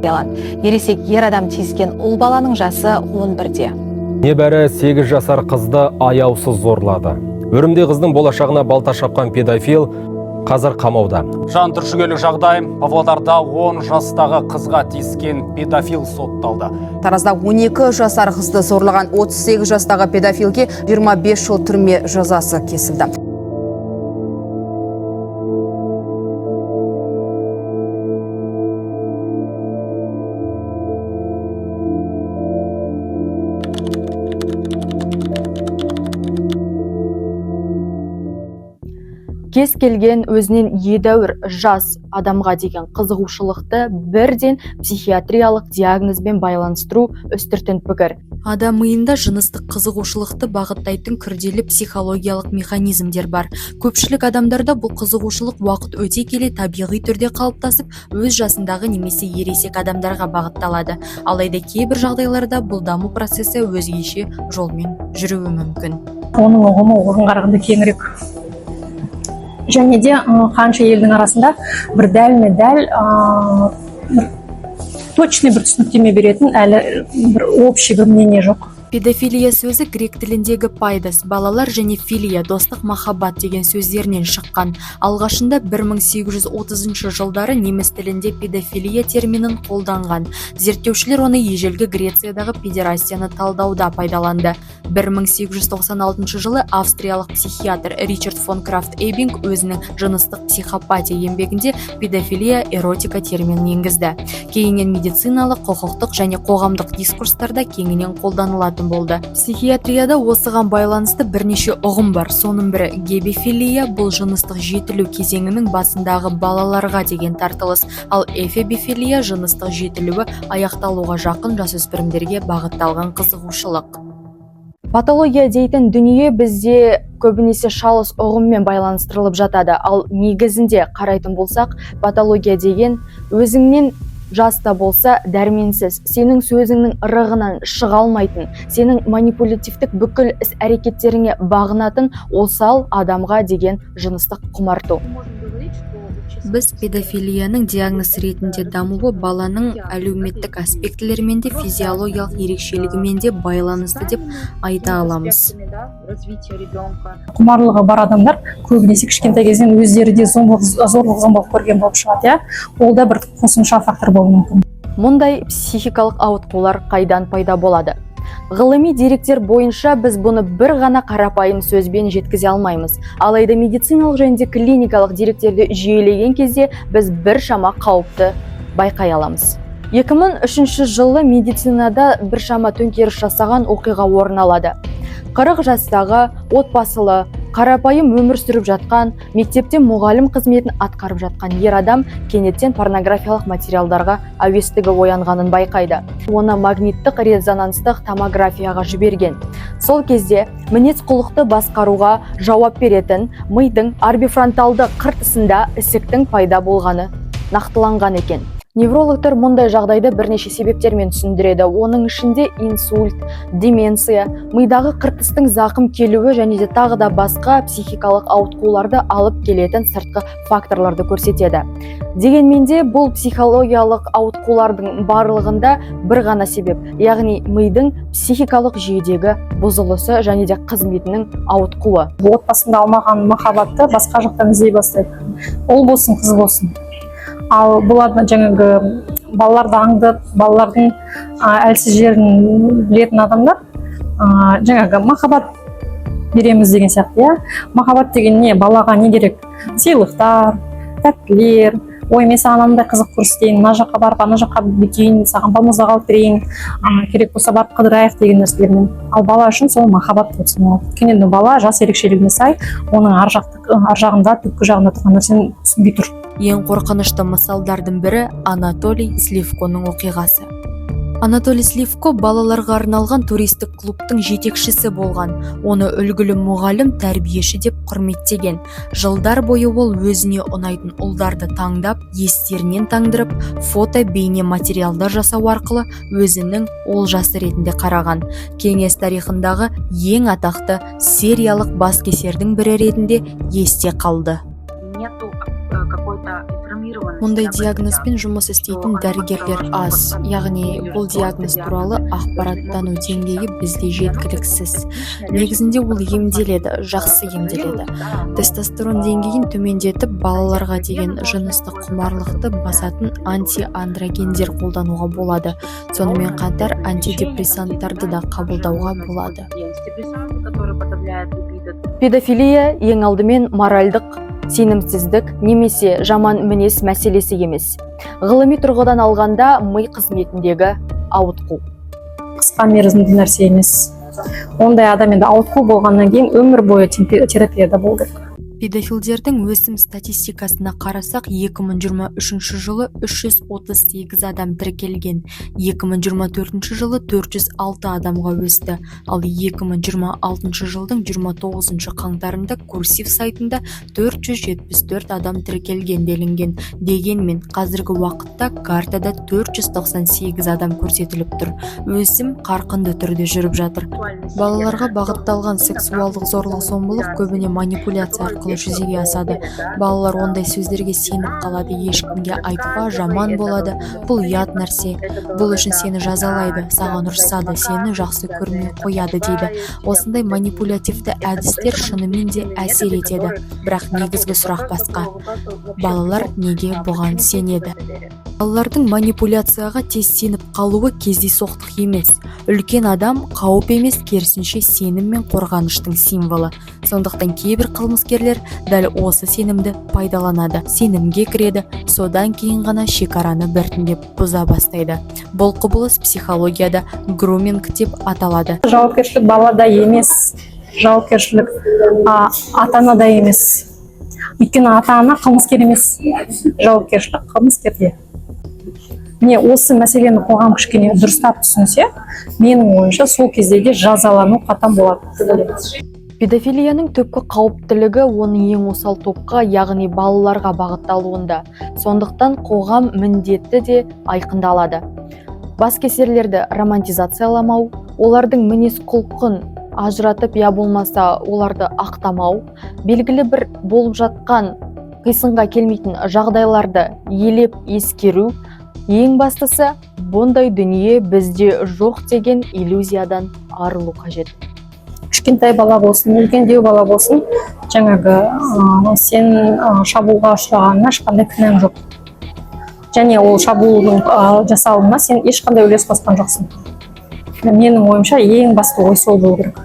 жарияланды. Ересек ер адам тиіскен ұл баланың жасы 11-де. Небәрі 8 жасар қызды аяусыз зорлады. Өрімде қыздың болашағына балта шапқан педофил қазір қамауда. Жан түршігерлік жағдай. Павлодарда 10 жастағы қызға тиіскен педофил сотталды. Таразда 12 жасар қызды зорлаған 38 жастағы педофилге 25 жыл түрме жазасы кесілді. Кез келген өзінен едәуір жас адамға деген қызығушылықты бірден психиатриялық диагнозбен байланыстыру үстіртін пікір. Адам миында жыныстық қызығушылықты бағыттайтын күрделі психологиялық механизмдер бар. Көпшілік адамдарда бұл қызығушылық уақыт өте келе табиғи түрде қалыптасып, өз жасындағы немесе ересек адамдарға бағытталады. Алайда кейбір жағдайларда бұл даму процесі өзгеше жолмен жүруі мүмкін. Оның ұғымы оған қарағанда кеңірек. Және де қанша елдің арасында бір дәлме-дәл точный бір түсініктеме беретін әлі бір общий бір мнение жоқ. Педофилия сөзі грек тіліндегі пайдас, балалар және филия, достық махаббат деген сөздерінен шыққан. Алғашында 1830 жылдары неміс тілінде педофилия терминін қолданған. Зерттеушілер оны ежелгі Грециядағы педерастияны талдауда пайдаланды. 1896 жылы австриялық психиатр Ричард фон Крафт Эйбинг өзінің жыныстық психопатия еңбегінде педофилия эротика терминін енгізді. Кейіннен медициналық, құқықтық және қоғамдық дискурстарда кеңінен қолданылатын болды. Психиатрияда осыған байланысты бірнеше ұғым бар. Соның бірі гебефилия, бұл жыныстық жетілу кезеңінің басындағы балаларға деген тартылыс, ал эфебифилия жыныстық жетілуі аяқталуға жақын жасөспірімдерге бағытталған қызығушылық. Патология дейтін дүние бізде көбінесе шалыс ұғыммен байланыстырылып жатады, ал негізінде қарайтын болсақ, патология деген өзіңнен жаста болса дәрменсіз, сенің сөзіңнің ырығынан шыға алмайтын, сенің манипулятивтік бүкіл іс әрекеттеріңе бағынатын осал адамға деген жыныстық құмарту. Біз педофилияның диагноз ретінде дамуы баланың әлеуметтік аспектілерімен де физиологиялық ерекшелігімен де байланысты деп айта аламыз. Құмарлығы бар адамдар көбінесе кішкентай кезден өздері де зорлық-зомбылық көрген болып шығады, ол да бір қосымша фактор болуы мүмкін. Мұндай психикалық ауытқулар қайдан пайда болады? Ғылыми деректер бойынша біз бұны бір ғана қарапайым сөзбен жеткізе алмаймыз. Алайда медициналық және клиникалық деректерді жүйелеген кезде біз біршама қауіпті байқай аламыз. 2003 жылы медицинада біршама төңкеріс жасаған оқиға орын алады. 40 жастағы отбасылы, қарапайым өмір сүріп жатқан, мектепте мұғалім қызметін атқарып жатқан ер адам кенеттен порнографиялық материалдарға әуестігі оянғанын байқайды. Оны магниттік резонанстық томографияға жіберген. Сол кезде мінез құлықты басқаруға жауап беретін мидың арбифронталды қыртысында ісіктің пайда болғаны нақтыланған екен. Неврологтар мұндай жағдайды бірнеше себептермен түсіндіреді. Оның ішінде инсульт, деменция, мидағы қыртыстың зақым келуі және де тағы да басқа психикалық ауытқуларды алып келетін сыртқы факторларды көрсетеді. Дегенмен де бұл психологиялық ауытқулардың барлығында бір ғана себеп, яғни мидың психикалық жүйедегі бұзылысы және де қызметінің ауытқуы. Отбасында алмаған махаббатты басқа жақтан іздей бастайды. Ол болсын, қыз болсын. Ал бұлардың жаңағы балаларды аңдып, балалардың әлсіз жерін білетін адамдар жаңағы махаббат береміз деген сияқты. Махаббат деген не? Балаға не керек? Сыйлықтар, тәттілер, ой, мен саған анандай қызық көрсетейін, мына жаққа барып, ана жаққа бүйтейін, саған балмұздақ алып берейін, керек болса барып қыдырайық деген нәрселермен. Ал бала үшін сол махаббат болып саналады. Өйткені бала жас ерекшелігіне сай, оның ар жағында, түпкі жағында тұрған нәрсені түсінбей тұр. Ең қорқынышты мысалдардың бірі Анатолий Сливконың оқиғасы. Анатолий Сливко балаларға арналған туристік клубтың жетекшісі болған. Оны үлгілі мұғалім, тәрбиеші деп құрметтеген. Жылдар бойы ол өзіне ұнайтын ұлдарды таңдап, естерінен таңдырып, фото, бейне материалдар жасау арқылы өзінің олжасы ретінде қараған. Кеңес тарихындағы ең атақты сериялық баскесердің бірі ретінде есте қалды. Мұндай диагнозбен жұмыс істейтін дәрігерлер аз, яғни бұл диагноз туралы ақпараттану деңгейі бізде жеткіліксіз. Негізінде ол емделеді, жақсы емделеді. Тестостерон деңгейін төмендетіп, балаларға деген жыныстық құмарлықты басатын антиандрогендер қолдануға болады. Сонымен қатар антидепрессанттарды да қабылдауға болады. Педофилия ең алдымен моральдық сенімсіздік немесе жаман мінез мәселесі емес. Ғылыми тұрғыдан алғанда ми қызметіндегі ауытқу. Қысқа мерзімді нәрсе емес. Ондай адам енді ауытқу болғаннан кейін өмір бойы терапияда болу керек. Педофилдердің өсім статистикасына қарасақ, 2023 жылы 338 адам тіркелген, 2024 жылы 406 адамға өсті, ал 2026 жылдың 29 қаңтарында курсив сайтында 474 адам тіркелген делінген. Дегенмен, қазіргі уақытта картада 498 адам көрсетіліп тұр. Өсім қарқынды түрде жүріп жатыр. Балаларға бағытталған сексуалдық зорлық-зомбылық көбіне манипуляция арқылы жүзеге асады. Балалар ондай сөздерге сеніп қалады, ешкімге айтпа, жаман болады, бұл ұят нәрсе, бұл үшін сені жазалайды, саған ұрсады, сені жақсы көрмей қояды дейді. Осындай манипулятивті әдістер шынымен де әсер етеді. Бірақ негізгі сұрақ басқа. Балалар неге бұған сенеді? Балалардың манипуляцияға тез сеніп қалуы кездейсоқтық емес. Үлкен адам қауіп емес, керісінше сенім мен қорғаныштың символы. Сондықтан кейбір қылмыскерлер дәл осы сенімді пайдаланады, сенімге кіреді, содан кейін ғана шекараны біртіндеп бұза бастайды. Бұл құбылыс психологияда груминг деп аталады. Жауапкершілік балада емес, жауапкершілік ата-анада емес. Өйткені ата-ана қылмыскер емес, жауапкершілік қылмыскерде. Міне осы мәселені қоғам кішкене дұрыстап түсінсе, менің ойымша сол кезде де жазалану қатаң болады. Педофилияның түпкі қауіптілігі оның ең осал топқа, яғни балаларға бағытталуында. Сондықтан қоғам міндеті де айқындалады. Баскесерлерді романтизацияламау, олардың мінез құлқын ажыратып, я болмаса оларды ақтамау, белгілі бір болып жатқан қисынға келмейтін жағдайларды елеп ескеру, ең бастысы бұндай дүние бізде жоқ деген иллюзиядан арылу қажет. Кішкентай бала болсын, үлкендеу бала болсын, жаңағы сен шабуылға ұшырағанына ешқандай кінәң жоқ. Және ол шабуылдың жасалуына сен ешқандай үлес қосқан жоқсың. Менің ойымша ең басты ой сол болу керек.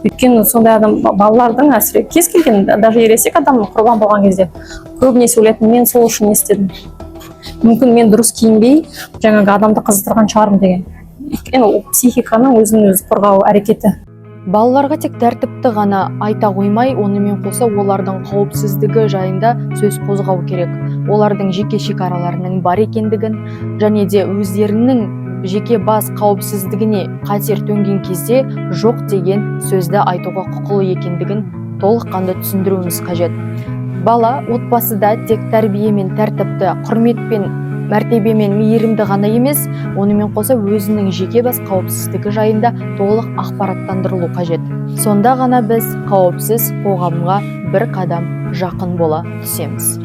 Өйткені сондай адам балалардың әсіре кез келген, даже ересек адам құрбан болған кезде көбінесе ойлайтын, мен сол үшін не істедім. Мүмкін мен дұрыс киінбей, жаңағы адамды қызықтырған шығармын деген. Өйткені ол психиканың өзін-өзі қорғау әрекеті. Балаларға тек тәртіпті ғана айта қоймай, онымен қоса олардың қауіпсіздігі жайында сөз қозғау керек. Олардың жеке шекараларының бар екендігін және де өздерінің жеке бас қауіпсіздігіне қатер төнген кезде жоқ деген сөзді айтуға құқылы екендігін толыққанды түсіндіруіміз қажет. Бала отбасыда тек тәрбие мен тәртіпті, құрметпен, мәртебемен мейірімді ғана емес, онымен қоса өзінің жеке бас қауіпсіздігі жайында толық ақпараттандырылу қажет. Сонда ғана біз қауіпсіз қоғамға бір қадам жақын бола түсеміз.